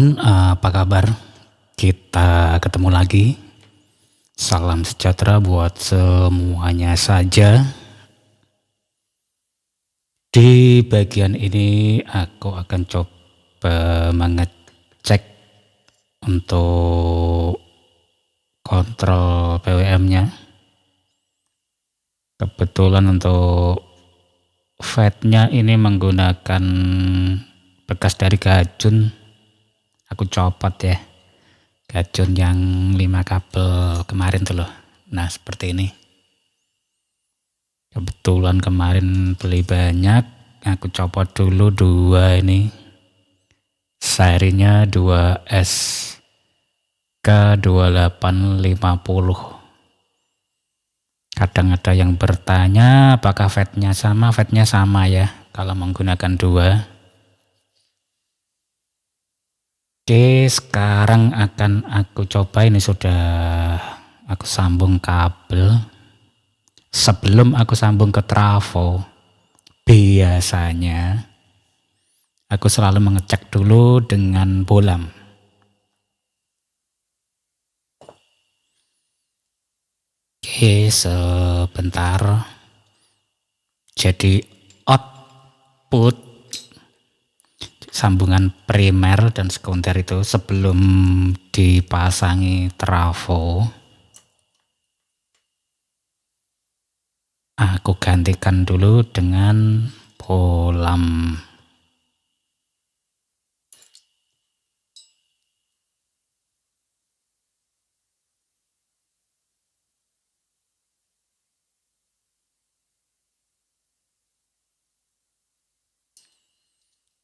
kawan, apa kabar? Kita ketemu lagi. Salam sejahtera buat semuanya saja. Di bagian ini aku akan coba mengecek untuk kontrol PWM-nya. Kebetulan untuk fade-nya ini menggunakan bekas dari Gajun. Aku copot ya. Gajun yang 5 kabel kemarin tuh loh. Nah seperti ini. Kebetulan kemarin beli banyak, aku copot dulu 2 ini. Serinya 2S K2850. Kadang ada yang bertanya apakah fade-nya sama? Fade-nya sama ya kalau menggunakan 2. Oke, sekarang akan aku coba, ini sudah aku sambung kabel. Sebelum aku sambung ke trafo, biasanya aku selalu mengecek dulu dengan bolam. Oke, sebentar. Jadi output sambungan primer dan sekunder itu sebelum dipasangi trafo, aku gantikan dulu dengan bolam.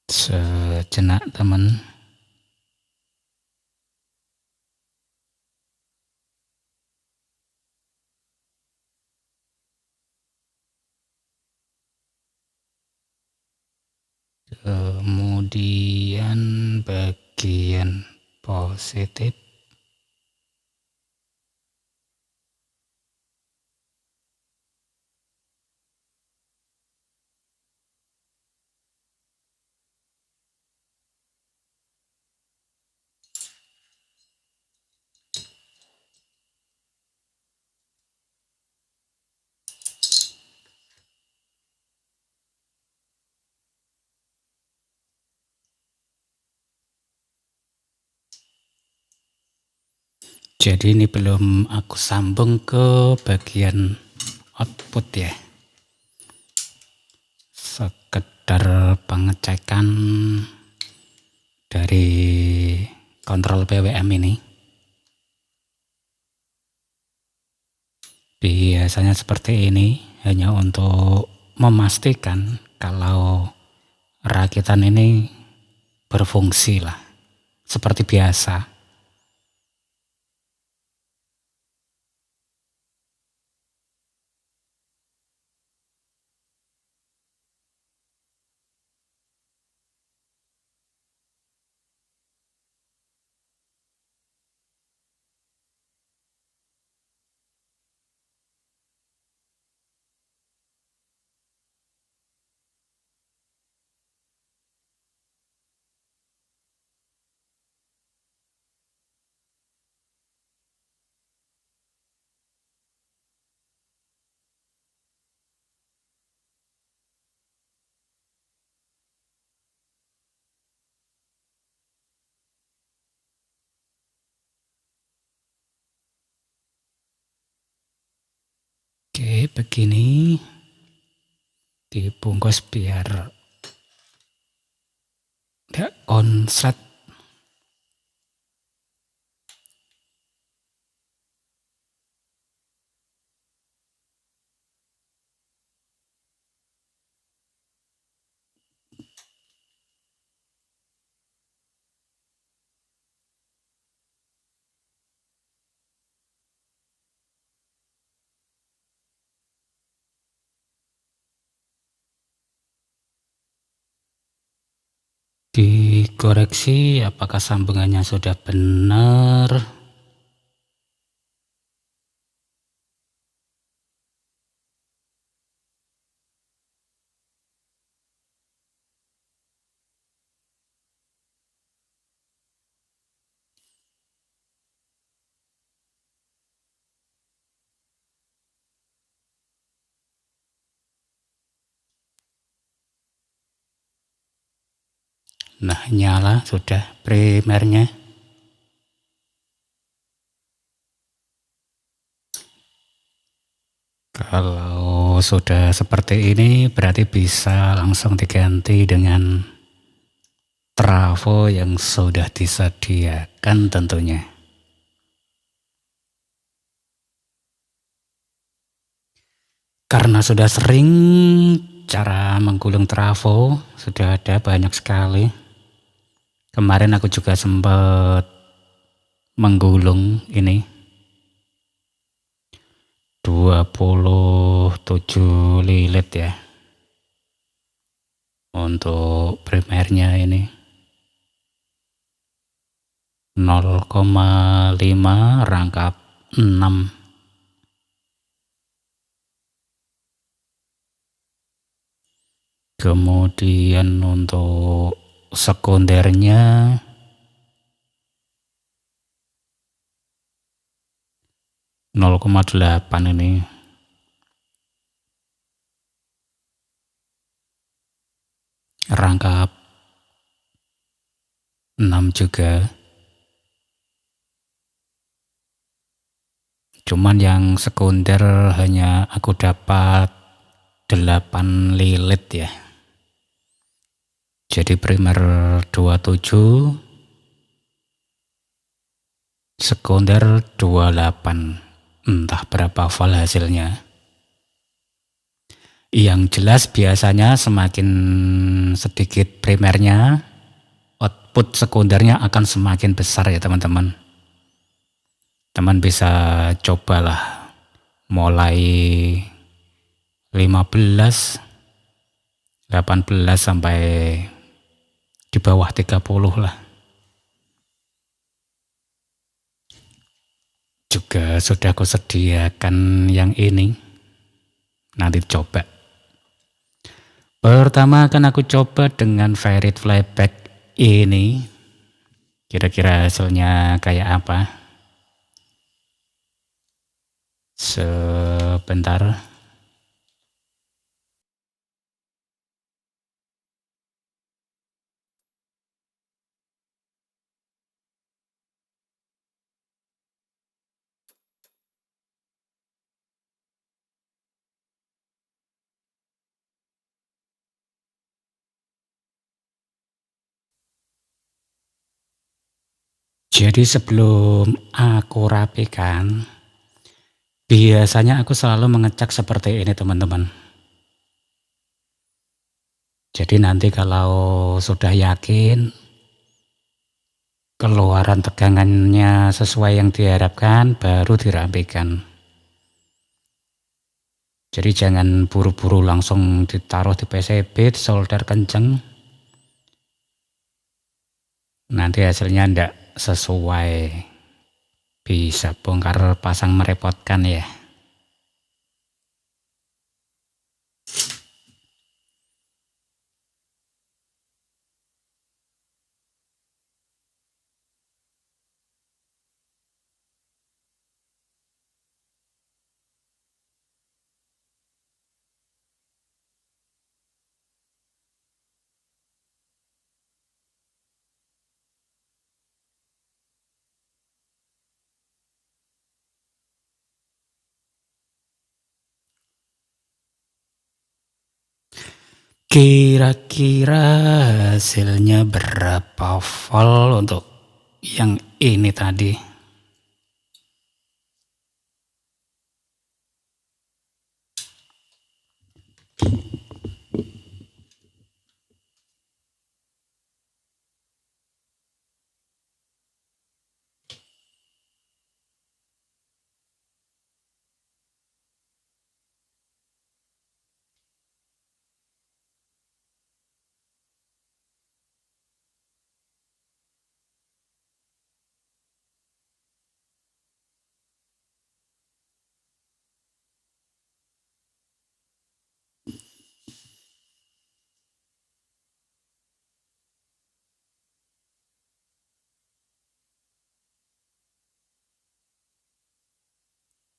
Sejenak teman. Kemudian bagian positif. Jadi ini belum aku sambung ke bagian output ya. Sekedar pengecekan dari kontrol PWM ini. Biasanya seperti ini, hanya untuk memastikan kalau rakitan ini berfungsi lah, seperti biasa. Oke, begini dibungkus biar tidak konslet. Dikoreksi apakah sambungannya sudah benar. Nah, nyala sudah primernya. Kalau sudah seperti ini berarti bisa langsung diganti dengan trafo yang sudah disediakan tentunya. Karena sudah sering cara menggulung trafo, sudah ada banyak sekali. Kemarin aku juga sempat menggulung ini 27 lilit ya. Untuk primernya ini 0,5 rangkap 6. Kemudian untuk sekundernya 0,8 ini. Rangkap 6 juga. Cuman yang sekunder hanya aku dapat 8 lilit ya. Jadi primer 27, sekunder 28. Entah berapa volt hasilnya. Yang jelas biasanya semakin sedikit primernya, output sekundernya akan semakin besar ya teman-teman. Teman bisa cobalah mulai 15, 18 sampai di bawah 30 lah. Juga sudah aku sediakan yang ini. Nanti coba. Pertama akan aku coba dengan Fairit Flyback ini. Kira-kira hasilnya kayak apa? Sebentar. Jadi sebelum aku rapikan, biasanya aku selalu mengecek seperti ini teman-teman. Jadi nanti kalau sudah yakin keluaran tegangannya sesuai yang diharapkan, baru dirapikan. Jadi jangan buru-buru langsung ditaruh di PCB, solder kenceng. Nanti hasilnya tidak sesuai. Bisa bongkar pasang merepotkan ya. Kira-kira hasilnya berapa volt untuk yang ini tadi?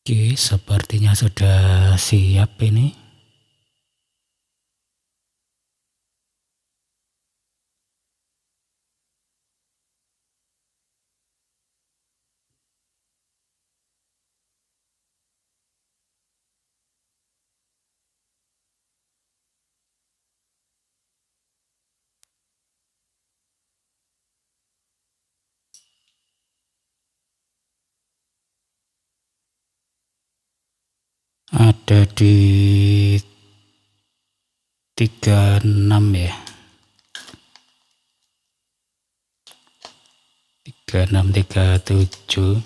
Oke, sepertinya sudah siap ini. ada di 36 ya, 36 37.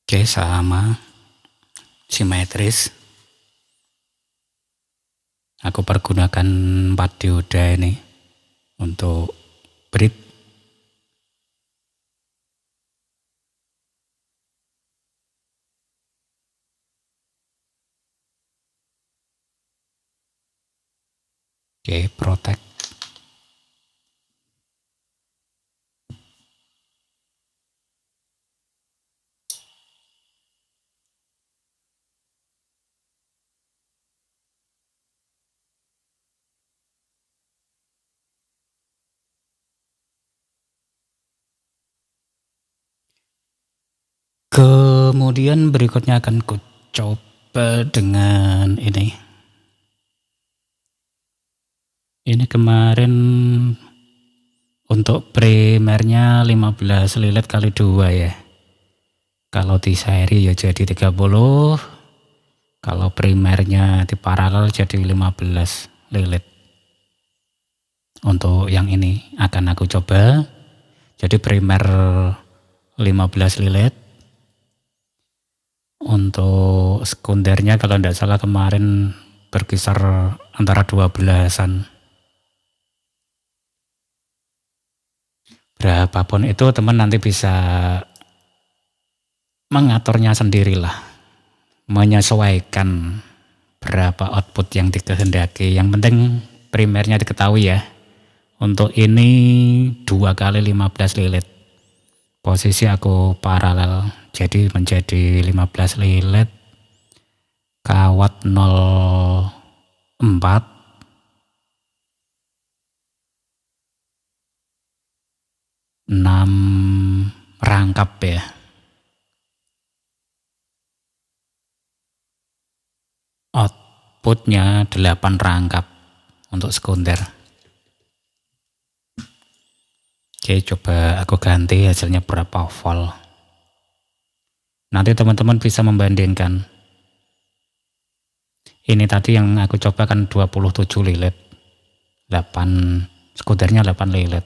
Oke, sama simetris. Aku pergunakan 4 dioda ini untuk bridge. Oke, protect. Kemudian berikutnya akan ku coba dengan ini. Ini kemarin untuk primernya 15 lilit kali 2 ya. Kalau di seri ya jadi 30. Kalau primernya di paralel jadi 15 lilit. Untuk yang ini akan aku coba. Jadi primer 15 lilit. Untuk sekundernya kalau tidak salah kemarin berkisar antara 12-an. Berapapun itu teman nanti bisa mengaturnya sendirilah. Menyesuaikan berapa output yang dikehendaki. Yang penting primernya diketahui ya. Untuk ini 2 kali 15 lilit. Posisi aku paralel, jadi menjadi 15 lilit kawat 0,4 6 rangkap ya. Outputnya 8 rangkap untuk sekunder. Oke, coba aku ganti hasilnya berapa volt. Nanti teman-teman bisa membandingkan. Ini tadi yang aku coba kan 27 lilit. 8 sekundernya 8 lilit.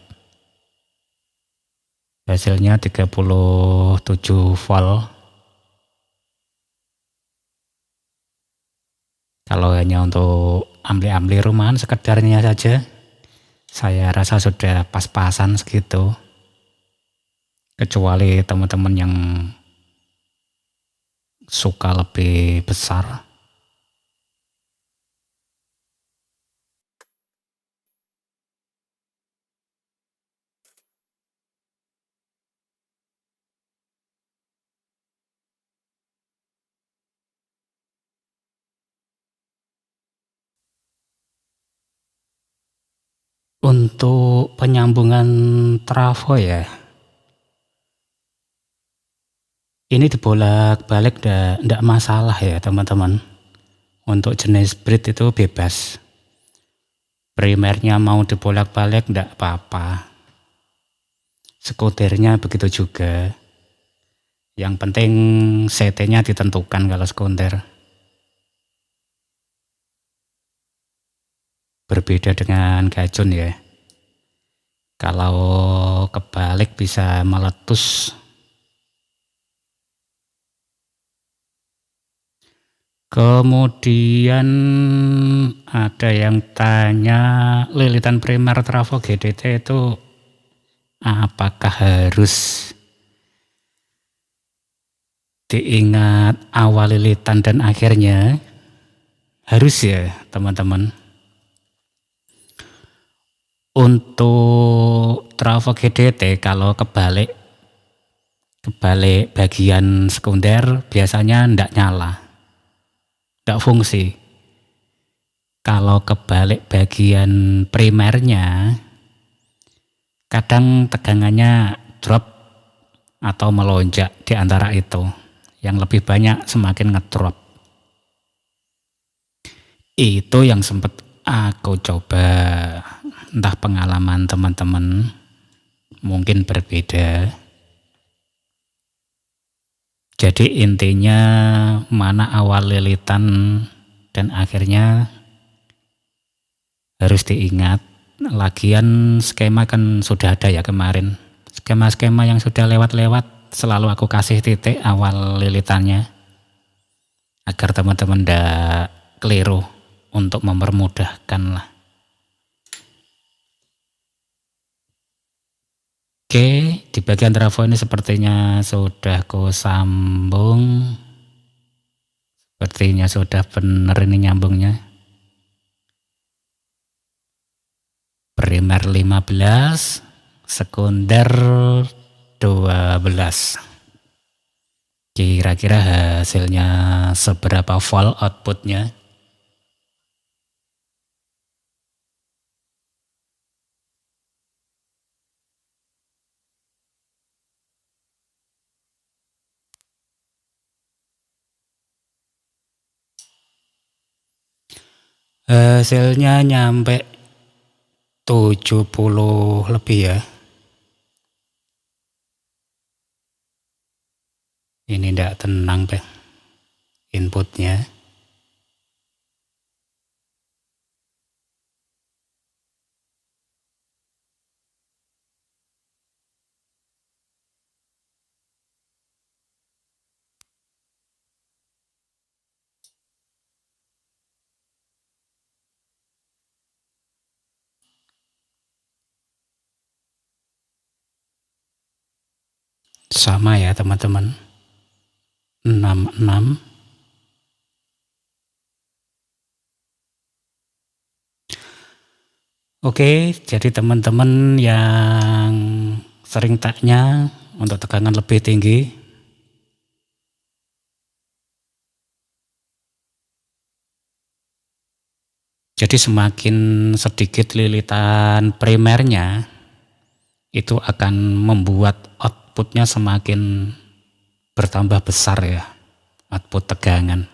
Hasilnya 37 volt. Kalau hanya untuk ampli-ampli rumahan sekedarnya saja, saya rasa sudah pas-pasan segitu. Kecuali teman-teman yang suka lebih besar. Untuk penyambungan trafo ya, ini dibolak-balik enggak masalah ya teman-teman. Untuk jenis bridge itu bebas. Primernya mau dibolak-balik enggak apa-apa. Sekundernya begitu juga. Yang penting CT-nya ditentukan kalau sekunder. Berbeda dengan gajun ya. Kalau kebalik bisa meletus. Kemudian ada yang tanya lilitan primer trafo GDT itu apakah harus diingat awal lilitan dan akhirnya? Harus ya teman-teman. Untuk trafo GDT kalau kebalik bagian sekunder biasanya tidak nyala, tidak fungsi. Kalau kebalik bagian primernya kadang tegangannya drop atau melonjak di antara itu. Yang lebih banyak semakin ngedrop. Itu yang sempat aku coba, entah pengalaman teman-teman mungkin berbeda. Jadi intinya mana awal lilitan dan akhirnya harus diingat. Lagian skema kan sudah ada ya kemarin. Skema-skema yang sudah lewat-lewat selalu aku kasih titik awal lilitannya agar teman-teman tidak keliru untuk mempermudahkan lah. Oke, di bagian trafo ini sepertinya sudah ku sambung. Sepertinya sudah benar ini nyambungnya. Primer 15, sekunder 12. Kira-kira hasilnya seberapa volt outputnya? Hasilnya nyampe 70 lebih ya. Ini tidak tenang deh inputnya. Sama ya teman-teman, 66. Oke, jadi teman-teman yang sering tanya untuk tegangan lebih tinggi, jadi semakin sedikit lilitan primernya itu akan membuat outputnya semakin bertambah besar ya, output tegangan.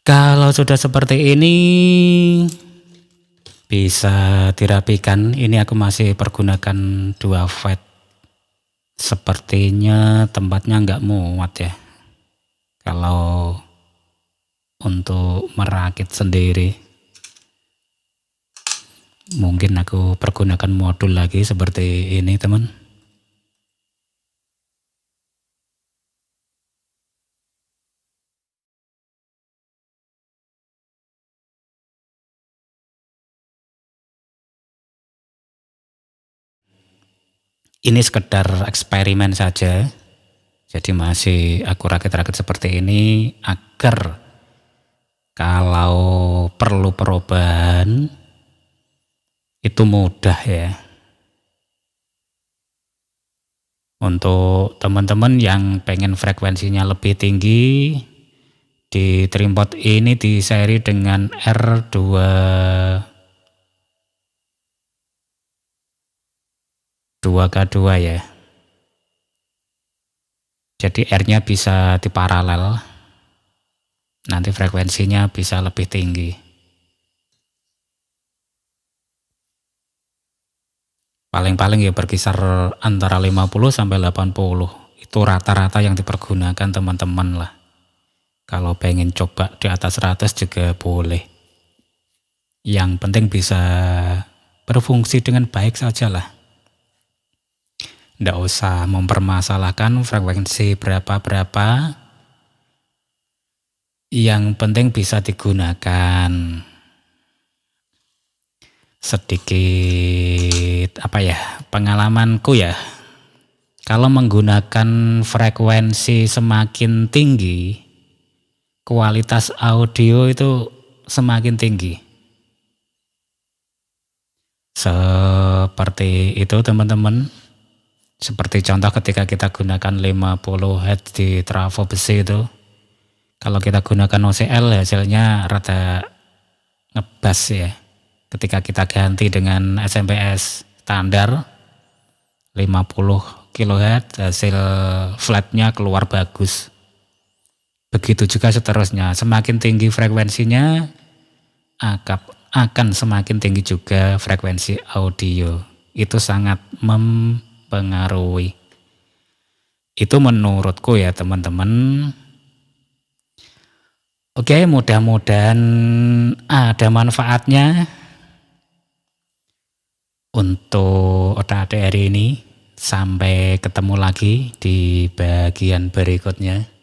Kalau sudah seperti ini bisa dirapikan. Ini aku masih pergunakan 2 fat. Sepertinya tempatnya nggak muat ya kalau untuk merakit sendiri. Mungkin aku pergunakan modul lagi seperti ini teman. Ini sekedar eksperimen saja, jadi masih aku rakit-rakit seperti ini agar kalau perlu perubahan itu mudah ya. Untuk teman-teman yang pengen frekuensinya lebih tinggi, di trimpot ini di seri dengan R2 2K2 ya. Jadi R-nya bisa diparalel. Nanti frekuensinya bisa lebih tinggi. Paling-paling ya berkisar antara 50 sampai 80. Itu rata-rata yang dipergunakan teman-teman lah. Kalau pengen coba di atas 100 juga boleh. Yang penting bisa berfungsi dengan baik saja lah. Nggak usah mempermasalahkan frekuensi berapa-berapa. Yang penting bisa digunakan. Sedikit pengalamanku ya. Kalau menggunakan frekuensi semakin tinggi, kualitas audio itu semakin tinggi. Seperti itu teman-teman. Seperti contoh ketika kita gunakan 50 Hz di trafo besi itu, kalau kita gunakan OCL hasilnya rada ngebas ya. Ketika kita ganti dengan SMPS standar 50 kHz hasil flatnya keluar bagus. begitu juga seterusnya. Semakin tinggi frekuensinya akan semakin tinggi juga frekuensi audio. Itu sangat mempengaruhi. Itu menurutku ya teman-teman. Oke, mudah-mudahan ada manfaatnya untuk otak-atik hari ini. Sampai ketemu lagi di bagian berikutnya.